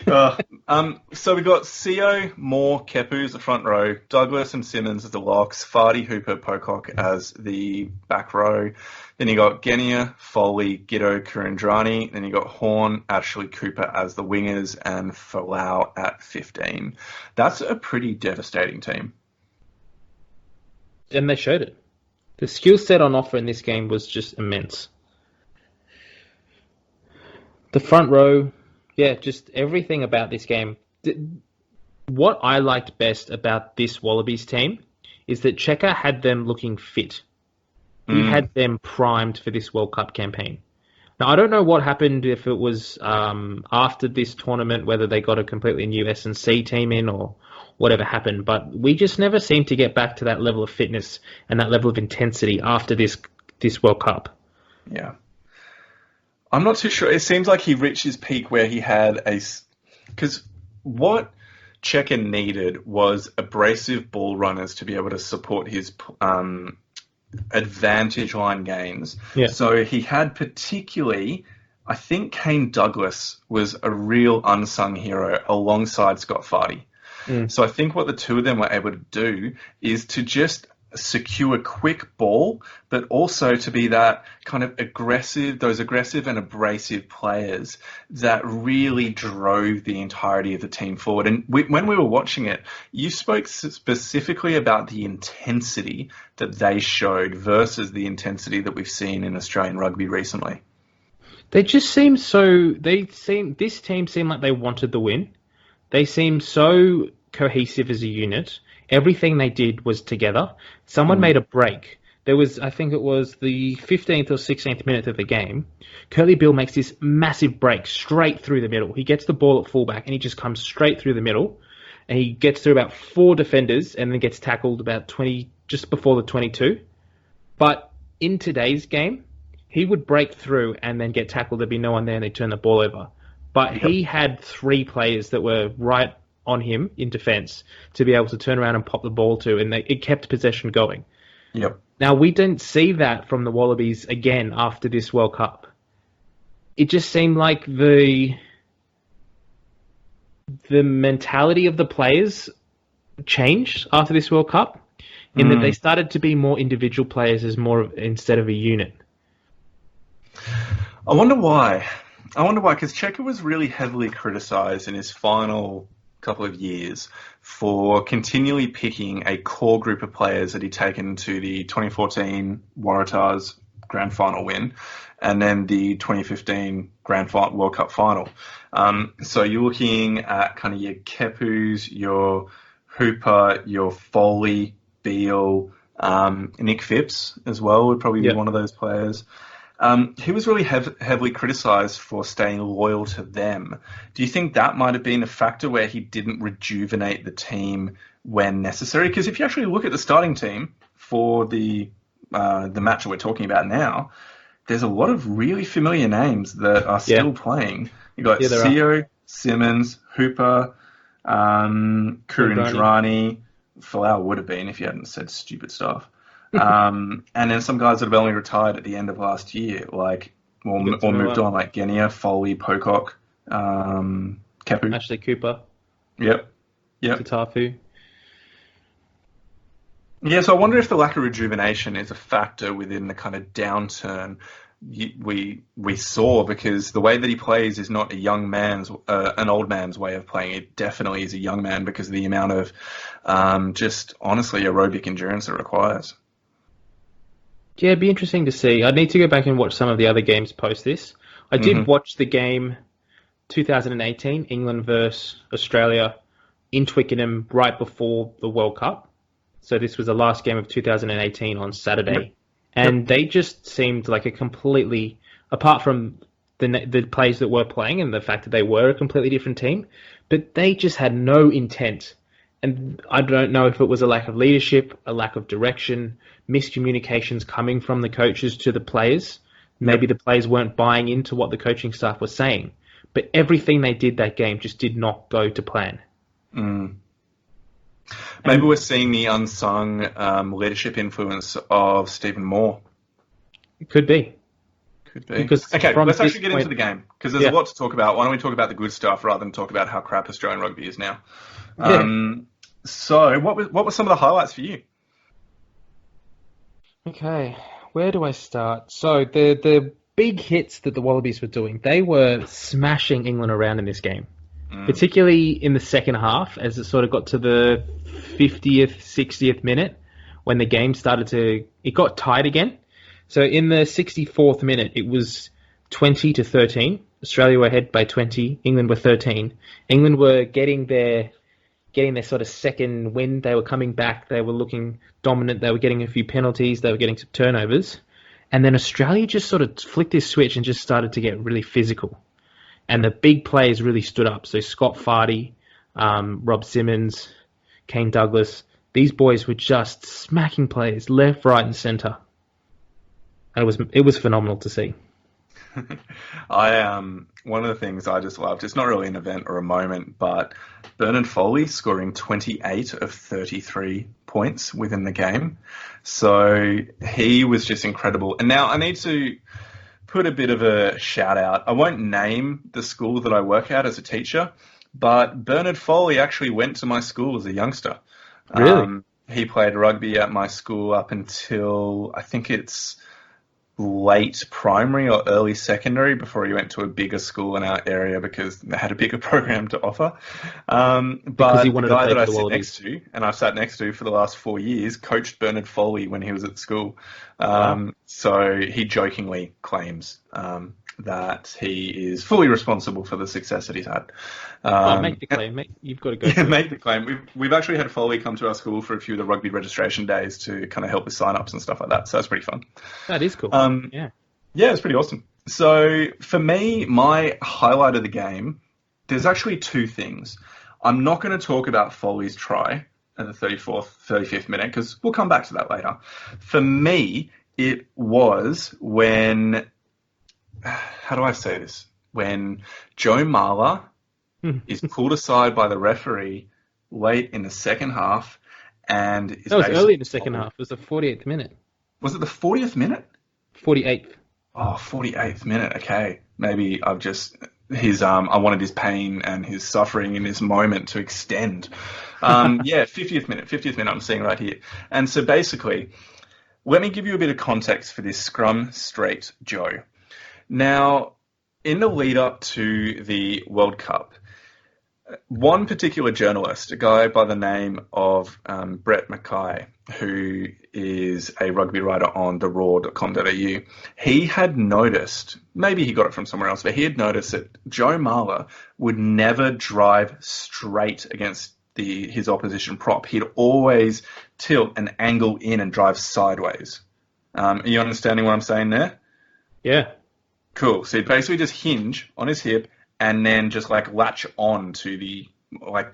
So we got Seo, Moore, Kepu as the front row, Douglas and Simmons as the locks, Fardy, Hooper, Pocock as the back row. Then you got Genia, Foley, Giddo, Kurandrani. Then you got Horn, Ashley, Cooper as the wingers, and Falau at 15. That's a pretty devastating team. And they showed it. The skill set on offer in this game was just immense. The front row, just everything about this game. What I liked best about this Wallabies team is that Checker had them looking fit. He had them primed for this World Cup campaign. Now, I don't know what happened, if it was after this tournament, whether they got a completely new S&C team in or whatever happened, but we just never seemed to get back to that level of fitness and that level of intensity after this World Cup. Yeah. I'm not too sure. It seems like he reached his peak where he had because what Checker needed was abrasive ball runners to be able to support his advantage line gains. Yeah. So he had particularly, I think Kane Douglas was a real unsung hero alongside Scott Fardy. So I think what the two of them were able to do is to just secure quick ball, but also to be that kind of those aggressive and abrasive players that really drove the entirety of the team forward. And when we were watching it, you spoke specifically about the intensity that they showed versus the intensity that we've seen in Australian rugby recently. They just seemed this team seemed like they wanted the win. They seemed so cohesive as a unit. Everything they did was together. Someone made a break. There was, I think it was the 15th or 16th minute of the game. Curly Bill makes this massive break straight through the middle. He gets the ball at fullback and he just comes straight through the middle. And he gets through about 4 defenders and then gets tackled about 20, just before the 22. But in today's game, he would break through and then get tackled. There'd be no one there and they'd turn the ball over. But he had 3 players that were right on him in defence to be able to turn around and pop the ball to, and it kept possession going. Yep. Now, we didn't see that from the Wallabies again after this World Cup. It just seemed like the mentality of the players changed after this World Cup, in that they started to be more individual players instead of a unit. I wonder why, because Checker was really heavily criticised in his final couple of years for continually picking a core group of players that he'd taken to the 2014 Waratahs grand final win and then the 2015 World Cup final. So you're looking at kind of your Kepus, your Hooper, your Foley, Beale, Nick Phipps as well would probably be one of those players. He was really heavily criticised for staying loyal to them. Do you think that might have been a factor where he didn't rejuvenate the team when necessary? Because if you actually look at the starting team for the match that we're talking about now, there's a lot of really familiar names that are still playing. You've got Seo, Simmons, Hooper, Kurandrani. Falau would have been if you hadn't said stupid stuff. And then some guys that have only retired at the end of last year, or moved on, like Genia, Foley, Pocock, Kepu. Ashley Cooper. Yep. Tatafu. Yeah, so I wonder if the lack of rejuvenation is a factor within the kind of downturn we saw, because the way that he plays is not an old man's way of playing. It definitely is a young man because of the amount of just honestly aerobic endurance it requires. Yeah, it'd be interesting to see. I'd need to go back and watch some of the other games post this. I did watch the game 2018, England versus Australia in Twickenham right before the World Cup. So this was the last game of 2018 on Saturday. Yep. And they just seemed like a completely, apart from the players that were playing and the fact that they were a completely different team, but they just had no intent. And I don't know if it was a lack of leadership, a lack of direction, miscommunications coming from the coaches to the players. Maybe the players weren't buying into what the coaching staff was saying. But everything they did that game just did not go to plan. Maybe we're seeing the unsung leadership influence of Stephen Moore. It could be. Could be. Because Okay, from let's this actually get into point, the game, because there's a lot to talk about. Why don't we talk about the good stuff rather than talk about how crap Australian rugby is now? So, what were some of the highlights for you? Okay, where do I start? So the big hits that the Wallabies were doing, they were smashing England around in this game, particularly in the second half, as it sort of got to the 50th, 60th minute, when the game it got tied again. So in the 64th minute, it was 20-13. Australia were ahead by 20. England were 13. England were getting their sort of second wind. They were coming back. They were looking dominant. They were getting a few penalties. They were getting some turnovers. And then Australia just sort of flicked this switch and just started to get really physical. And the big players really stood up. So Scott Fardy, Rob Simmons, Kane Douglas, these boys were just smacking players left, right, and centre. It was phenomenal to see. One of the things I just loved, it's not really an event or a moment, but Bernard Foley scoring 28 of 33 points within the game. So he was just incredible. And now I need to put a bit of a shout out. I won't name the school that I work at as a teacher, but Bernard Foley actually went to my school as a youngster. Really? He played rugby at my school up until, I think it's late primary or early secondary, before he went to a bigger school in our area because they had a bigger program to offer. But he wanted the guy to play that I for the sit Wallabies. next to, and I've sat next to for the last 4 years, coached Bernard Foley when he was at school. Wow. So he jokingly claims that he is fully responsible for the success that he's had. Make the claim, mate. You've got to go. Make the claim. We've actually had Foley come to our school for a few of the rugby registration days to kind of help with sign-ups and stuff like that. So that's pretty fun. That is cool. Yeah, it's pretty awesome. So for me, my highlight of the game, there's actually two things. I'm not going to talk about Foley's try at the 35th minute, because we'll come back to that later. For me, it was when, how do I say this? When Joe Marler is pulled aside by the referee late in the second half, and that was early in the second half. It was the 48th minute. Was it the 40th minute? 48th. Oh, 48th minute. Okay. Maybe I've just, I wanted his pain and his suffering in this moment to extend. 50th minute I'm seeing right here. And so basically, let me give you a bit of context for this scrum straight Joe. Now, in the lead up to the World Cup, one particular journalist, a guy by the name of Brett Mackay, who is a rugby writer on theraw.com.au, he had noticed, maybe he got it from somewhere else, but he had noticed that Joe Marler would never drive straight against his opposition prop. He'd always tilt and angle in and drive sideways. Are you understanding what I'm saying there? Yeah. Cool. So he'd basically just hinge on his hip and then just latch on to the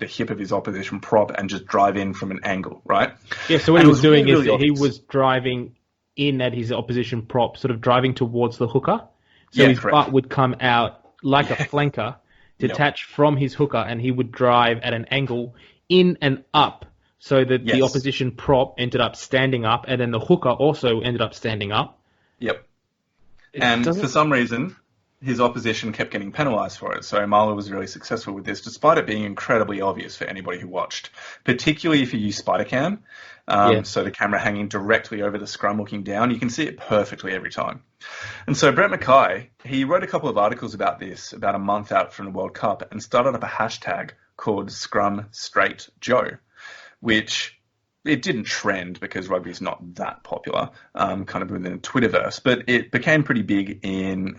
hip of his opposition prop and just drive in from an angle, right? Yeah, so what he was doing is really he was driving in at his opposition prop, sort of driving towards the hooker. So his butt would come out like a flanker, detach from his hooker, and he would drive at an angle in and up, so that the opposition prop ended up standing up, and then the hooker also ended up standing up. Yep. And for some reason, his opposition kept getting penalised for it. So Marler was really successful with this, despite it being incredibly obvious for anybody who watched, particularly if you use Spidercam. So the camera hanging directly over the scrum looking down, you can see it perfectly every time. And so Brett Mackay, he wrote a couple of articles about this about a month out from the World Cup and started up a hashtag called Scrum Straight Joe, which it didn't trend because rugby is not that popular, kind of within the Twitterverse, but it became pretty big in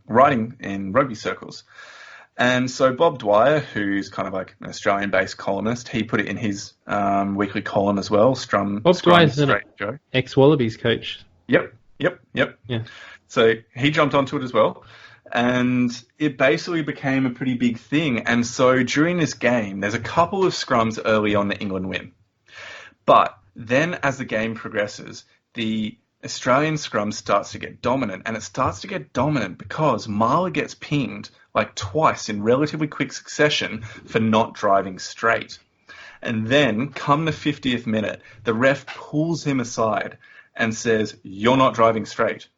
writing in rugby circles. And so Bob Dwyer, who's kind of like an Australian-based columnist, he put it in his weekly column as well. Bob Dwyer's an ex-Wallabies coach. Yep. Yeah. So he jumped onto it as well. And it basically became a pretty big thing. And so during this game, there's a couple of scrums early on that England win. But then as the game progresses, the Australian scrum starts to get dominant. And it starts to get dominant because Marler gets pinged twice in relatively quick succession for not driving straight. And then, come the 50th minute, the ref pulls him aside and says, "You're not driving straight."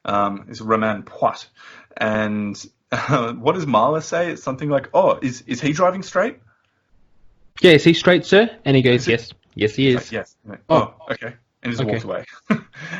is Romain Poit. And what does Marla say? It's something like, "Oh, is he driving straight?" Yeah, is he straight, sir? And he goes, "Yes, yes, he is." Like, yes. Oh, okay. And just walks away.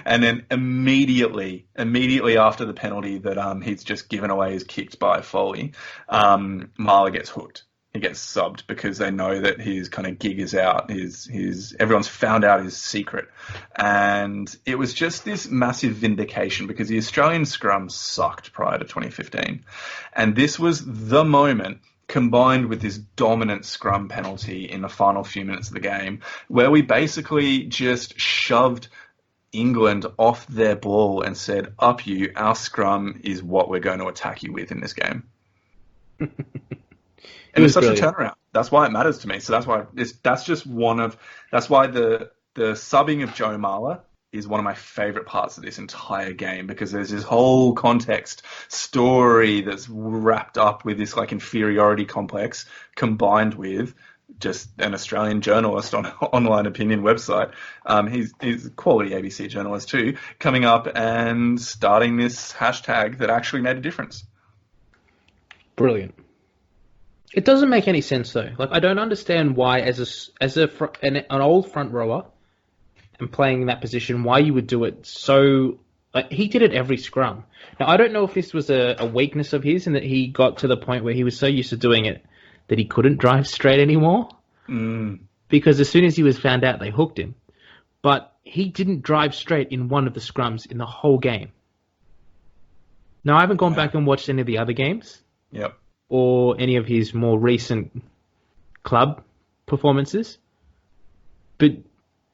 And then immediately after the penalty that he's just given away is kicked by Foley, Marla gets hooked. He gets subbed because they know that his kind of gig is out. Everyone's found out his secret. And it was just this massive vindication because the Australian scrum sucked prior to 2015. And this was the moment, combined with this dominant scrum penalty in the final few minutes of the game, where we basically just shoved England off their ball and said, "Up you, our scrum is what we're going to attack you with in this game." And it was such a turnaround. That's why it matters to me. So that's why the subbing of Joe Marler is one of my favourite parts of this entire game, because there's this whole context story that's wrapped up with this like inferiority complex, combined with just an Australian journalist on an online opinion website. He's a quality ABC journalist too, coming up and starting this hashtag that actually made a difference. Brilliant. It doesn't make any sense though. Like, I don't understand why, as an old front rower and playing in that position, why you would do it so. Like, he did it every scrum. Now, I don't know if this was a weakness of his, and that he got to the point where he was so used to doing it that he couldn't drive straight anymore. Because as soon as he was found out, they hooked him. But he didn't drive straight in one of the scrums in the whole game. Now, I haven't gone back and watched any of the other games. Yep. Or any of his more recent club performances. But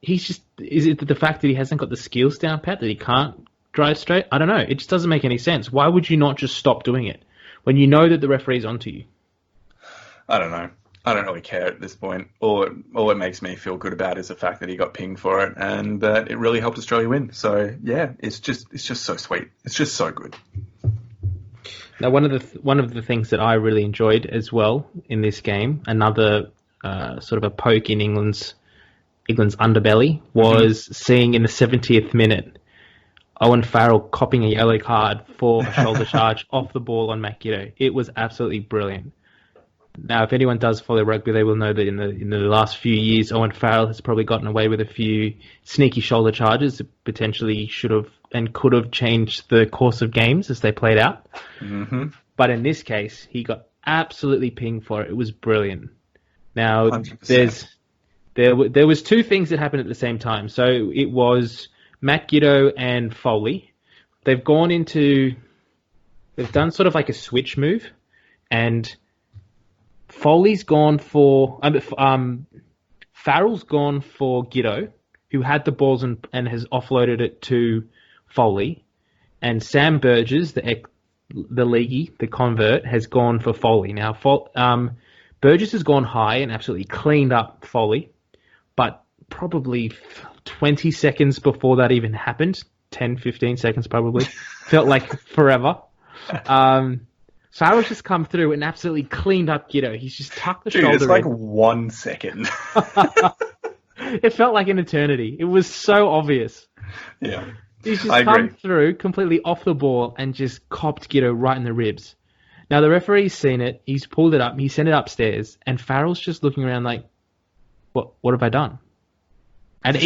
he's just... Is it the fact that he hasn't got the skills down pat, that he can't drive straight? I don't know. It just doesn't make any sense. Why would you not just stop doing it when you know that the referee's onto you? I don't know. I don't really care at this point. All it makes me feel good about is the fact that he got pinged for it, and that it really helped Australia win. So yeah, it's just so sweet. It's just so good. Now, one of the things that I really enjoyed as well in this game, another sort of a poke in England's underbelly, was seeing in the 70th minute Owen Farrell copping a yellow card for a shoulder charge off the ball on Matt Giddo. It was absolutely brilliant. Now, if anyone does follow rugby, they will know that in the last few years, Owen Farrell has probably gotten away with a few sneaky shoulder charges that potentially should have and could have changed the course of games as they played out. Mm-hmm. But in this case, he got absolutely pinged for it. It was brilliant. Now, 100%. there was two things that happened at the same time. So it was Matt Giddo and Foley. They've done sort of like a switch move, and Foley's gone for... Farrell's gone for Giddo, who had the balls and has offloaded it to Foley. And Sam Burgess, the leaguey, the convert, has gone for Foley. Now, Burgess has gone high and absolutely cleaned up Foley, but probably 20 seconds before that even happened, 10, 15 seconds probably, felt like forever. Farrell's just come through and absolutely cleaned up Giddo. He's just tucked the shoulder it's like in. 1 second. It felt like an eternity. It was so obvious. Yeah. He's just come through completely off the ball and just copped Giddo right in the ribs. Now, the referee's seen it. He's pulled it up. He sent it upstairs. And Farrell's just looking around like, what have I done? And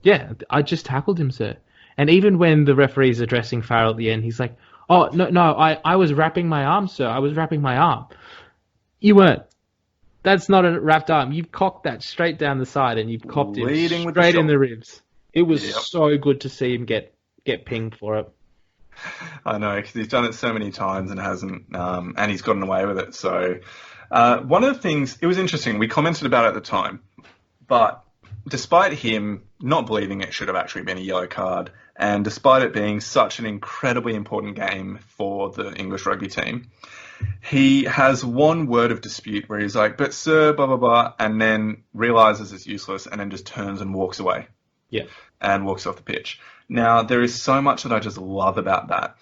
yeah, I just tackled him, sir. And even when the referee's addressing Farrell at the end, he's like, "Oh, no, I was wrapping my arm, sir. I was wrapping my arm." You weren't. That's not a wrapped arm. You've cocked that straight down the side and you've copped him straight in the ribs. It was so good to see him get pinged for it. I know, because he's done it so many times and hasn't, and he's gotten away with it. So one of the things, it was interesting, we commented about it at the time, but despite him not believing it should have actually been a yellow card, and despite it being such an incredibly important game for the English rugby team, he has one word of dispute where he's like, "But sir, blah, blah, blah," and then realizes it's useless and then just turns and walks away. Yeah. And walks off the pitch. Now, there is so much that I just love about that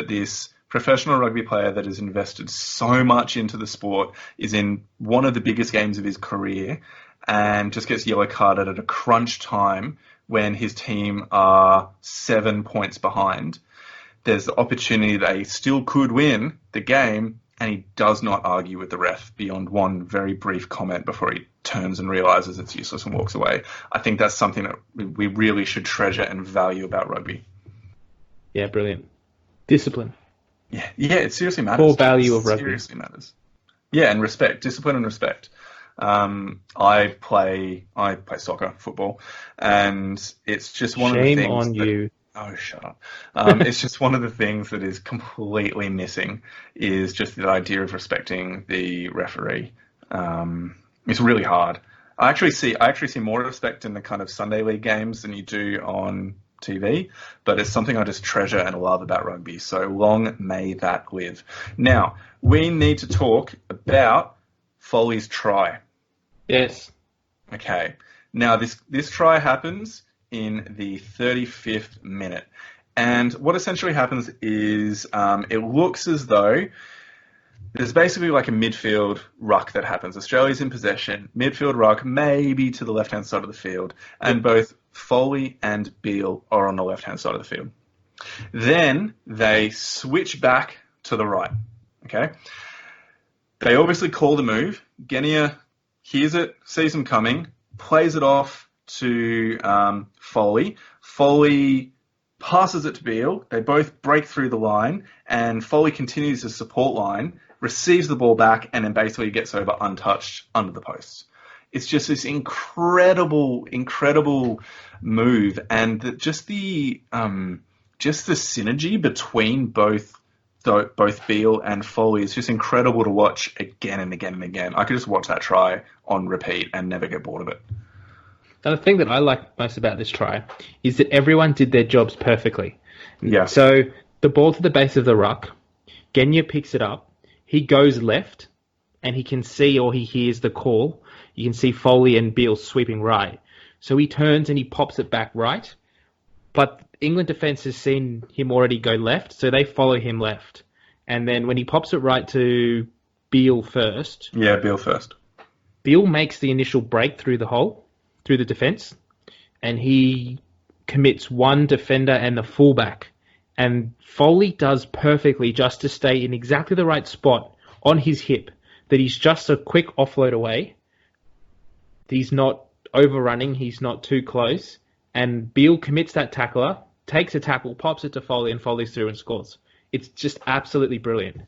this professional rugby player that has invested so much into the sport is in one of the biggest games of his career and just gets yellow carded at a crunch time when his team are 7 points behind. there's the opportunity they still could win the game, and he does not argue with the ref beyond one very brief comment before he turns and realizes it's useless and walks away. I think that's something that we really should treasure and value about rugby. Yeah, brilliant. Discipline. Yeah, it seriously matters. Core value of rugby. Seriously matters. Yeah, and respect, discipline and respect. I play soccer, football, and it's just one of the things. Shame on you. Oh, shut up. It's just one of the things that is completely missing is just the idea of respecting the referee. It's really hard. I actually see more respect in the kind of Sunday league games than you do on TV, but it's something I just treasure and love about rugby. So long may that live. Now, we need to talk about Foley's try. Yes. Okay. Now, this try happens in the 35th minute. And what essentially happens is it looks as though there's basically like a midfield ruck that happens. Australia's in possession, midfield ruck, maybe to the left-hand side of the field, and both Foley and Beale are on the left-hand side of the field. Then they switch back to the right, okay? They obviously call the move. Genia hears it, sees him coming, plays it off to Foley. Foley passes it to Beale. They both break through the line, and Foley continues the support line, receives the ball back, and then basically gets over untouched under the posts. It's just this incredible move, and just the synergy between both Beale and Foley is just incredible to watch again and again and again. I could just watch that try on repeat and never get bored of it. And the thing that I like most about this try is that everyone did their jobs perfectly. Yeah. So the ball to the base of the ruck, Genia picks it up, he goes left, and he can see or he hears the call. You can see Foley and Beale sweeping right. So he turns and he pops it back right. But England defence has seen him already go left, so they follow him left. And then when he pops it right to Beale first... Yeah, Beale first. Beale makes the initial break through the hole, through the defence, and he commits one defender and the fullback. And Foley does perfectly just to stay in exactly the right spot on his hip, that he's just a quick offload away. He's not overrunning, he's not too close. And Beale commits that tackler, takes a tackle, pops it to Foley, and Foley's through and scores. It's just absolutely brilliant.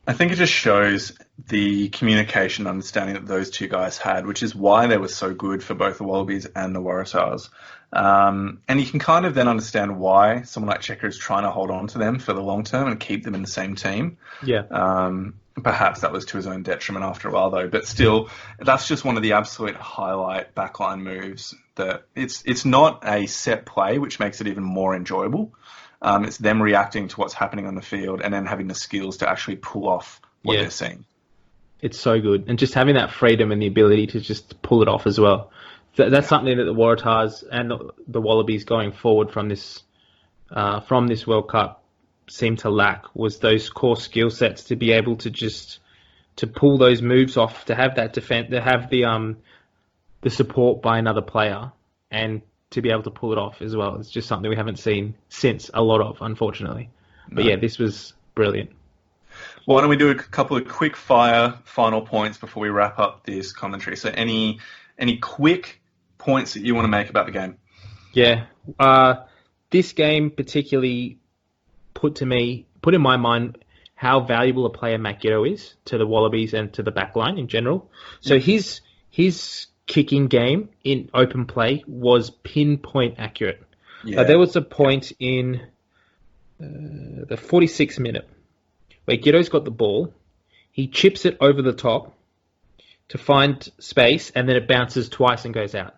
I think it just shows the communication understanding that those two guys had, which is why they were so good for both the Wallabies and the Waratahs. And you can kind of then understand why someone like Cheika is trying to hold on to them for the long term and keep them in the same team. Yeah. Perhaps that was to his own detriment after a while, though. But still, that's just one of the absolute highlight backline moves. That it's not a set play, which makes it even more enjoyable. It's them reacting to what's happening on the field and then having the skills to actually pull off what they're seeing. It's so good. And just having that freedom and the ability to just pull it off as well. That's something that the Waratahs and the Wallabies going forward from this World Cup seem to lack, was those core skill sets to be able to just to pull those moves off, to have that defense, to have the support by another player, and to be able to pull it off as well. It's just something we haven't seen since a lot of, unfortunately. But yeah, this was brilliant. Why don't we do a couple of quick fire final points before we wrap up this commentary? So any quick points that you want to make about the game? Yeah. This game particularly put in my mind how valuable a player Matt Giteau is to the Wallabies and to the backline in general. So his kicking game in open play was pinpoint accurate. Yeah. There was a point in the 46th minute where Giteau's got the ball, he chips it over the top to find space, and then it bounces twice and goes out.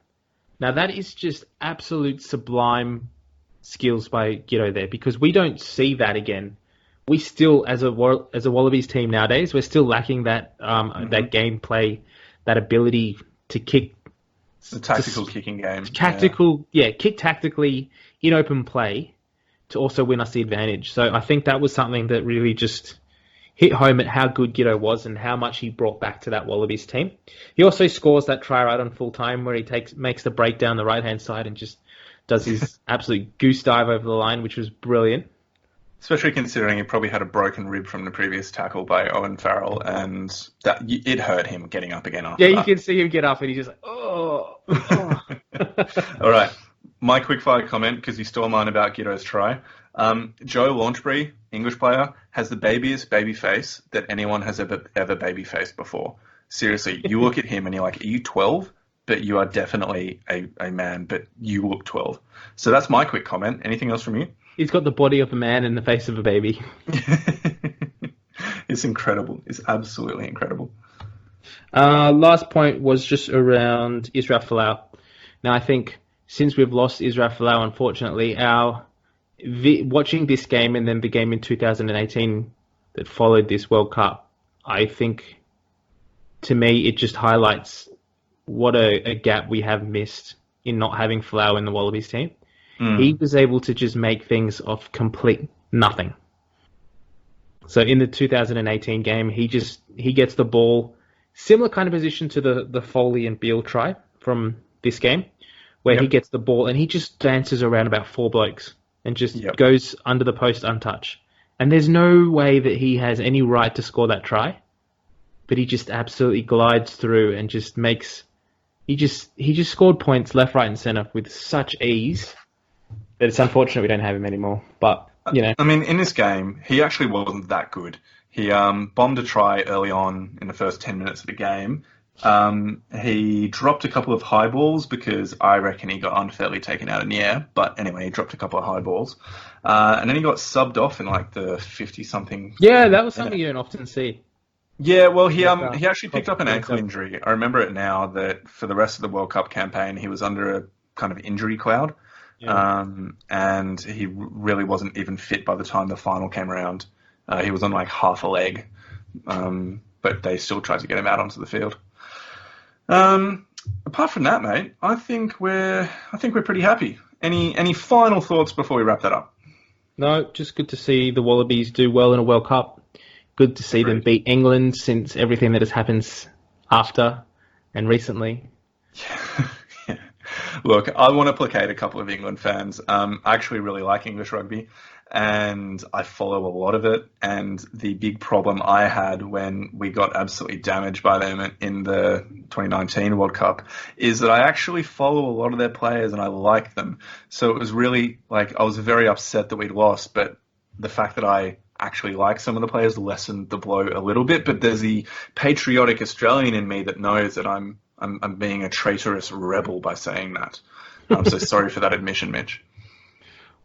Now that is just absolute sublime skills by Giteau there, because we don't see that again. We still, as a Wallabies team nowadays, we're still lacking that that gameplay, that ability to kick. The tactical kicking game. Kick tactically in open play to also win us the advantage. So I think that was something that really just hit home at how good Giteau was and how much he brought back to that Wallabies team. He also scores that try right on full time where he makes the break down the right-hand side and just does his absolute goose dive over the line, which was brilliant. Especially considering he probably had a broken rib from the previous tackle by Owen Farrell, and that it hurt him getting up again after that. Yeah, you can see him get up, and he's just like, oh. All right. My quickfire comment, because you stole mine about Giddo's try. Joe Launchbury, English player, has the babiest baby face that anyone has ever baby faced before. Seriously, you look at him and you're like, are you 12? But you are definitely a man, but you look 12. So that's my quick comment. Anything else from you? He's got the body of a man and the face of a baby. It's incredible. It's absolutely incredible. Last point was just around Israel Folau. Now, I think since we've lost Israel Folau, unfortunately, watching this game and then the game in 2018 that followed this World Cup, I think, to me, it just highlights what a gap we have missed in not having Folau in the Wallabies team. He was able to just make things of complete nothing. So in the 2018 game, he gets the ball, similar kind of position to the Foley and Beale try from this game, where he gets the ball and he just dances around about 4 blokes and just goes under the post untouched. And there's no way that he has any right to score that try, but he just absolutely glides through and just makes... He just scored points left, right, and centre with such ease that it's unfortunate we don't have him anymore. But, you know. I mean, in this game, he actually wasn't that good. He bombed a try early on in the first 10 minutes of the game. He dropped a couple of high balls because I reckon he got unfairly taken out in the air. But anyway, he dropped a couple of high balls. And then he got subbed off in like the 50-something. Yeah, that was something you don't often see. Yeah, well, he actually picked up an ankle injury. I remember it now that for the rest of the World Cup campaign, he was under a kind of injury cloud. Yeah. And he really wasn't even fit by the time the final came around. He was on like half a leg, but they still tried to get him out onto the field. Apart from that, mate, I think we're pretty happy. Any final thoughts before we wrap that up? No, just good to see the Wallabies do well in a World Cup. Good to see them beat England since everything that has happened after and recently. Yeah. Look, I want to placate a couple of England fans. I actually really like English rugby, and I follow a lot of it. And the big problem I had when we got absolutely damaged by them in the 2019 World Cup is that I actually follow a lot of their players and I like them. So it was really like I was very upset that we'd lost, but the fact that I actually like some of the players lessened the blow a little bit. But there's the patriotic Australian in me that knows that I'm being a traitorous rebel by saying that. I'm so sorry for that admission, Mitch.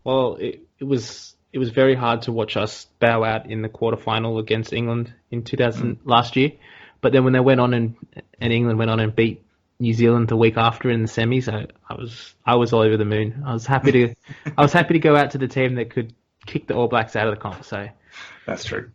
Well, it was very hard to watch us bow out in the quarterfinal against England in 2000 last year. But then when they went on and England went on and beat New Zealand the week after in the semis, I was all over the moon. I was happy to go out to the team that could kick the All Blacks out of the comp. So. That's true.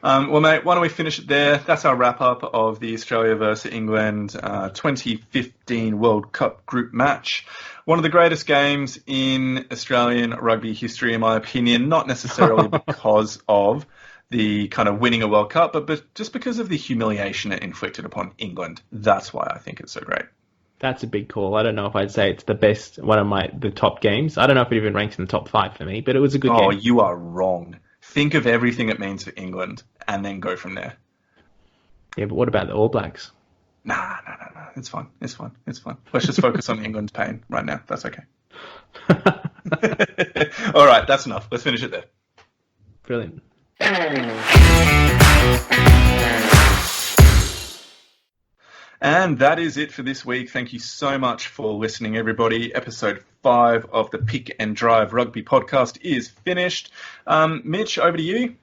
Well, mate, why don't we finish it there? That's our wrap-up of the Australia versus England 2015 World Cup group match. One of the greatest games in Australian rugby history, in my opinion, not necessarily because of the kind of winning a World Cup, but just because of the humiliation it inflicted upon England. That's why I think it's so great. That's a big call. I don't know if I'd say it's the best, one of the top games. I don't know if it even ranks in the top 5 for me, but it was a good game. Oh, you are wrong. Think of everything it means for England and then go from there. Yeah, but what about the All Blacks? Nah. It's fine. Let's just focus on England's pain right now. That's okay. All right, that's enough. Let's finish it there. Brilliant. And that is it for this week. Thank you so much for listening, everybody. Episode 5 of the Pick and Drive Rugby podcast is finished. Mitch, over to you.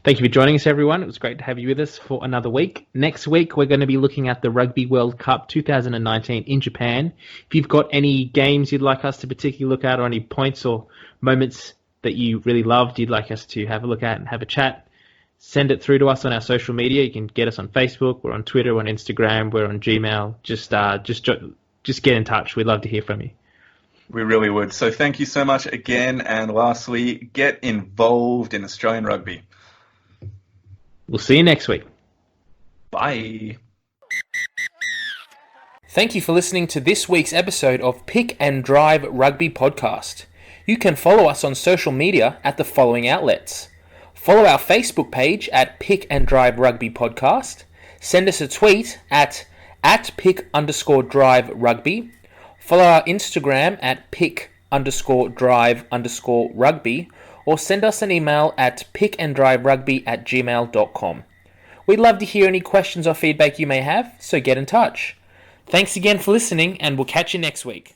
Thank you for joining us, everyone. It was great to have you with us for another week. Next week, we're going to be looking at the Rugby World Cup 2019 in Japan. If you've got any games you'd like us to particularly look at, or any points or moments that you really loved you'd like us to have a look at and have a chat, send it through to us on our social media. You can get us on Facebook, we're on Twitter, we're on Instagram, we're on Gmail. Just get in touch. We'd love to hear from you. We really would. So thank you so much again. And lastly, get involved in Australian rugby. We'll see you next week. Bye. Thank you for listening to this week's episode of Pick and Drive Rugby Podcast. You can follow us on social media at the following outlets. Follow our Facebook page at Pick and Drive Rugby Podcast. Send us a tweet at pick_drive rugby. Follow our Instagram at pick_drive_rugby. Or send us an email at pickanddriverugby@gmail.com. We'd love to hear any questions or feedback you may have, so get in touch. Thanks again for listening, and we'll catch you next week.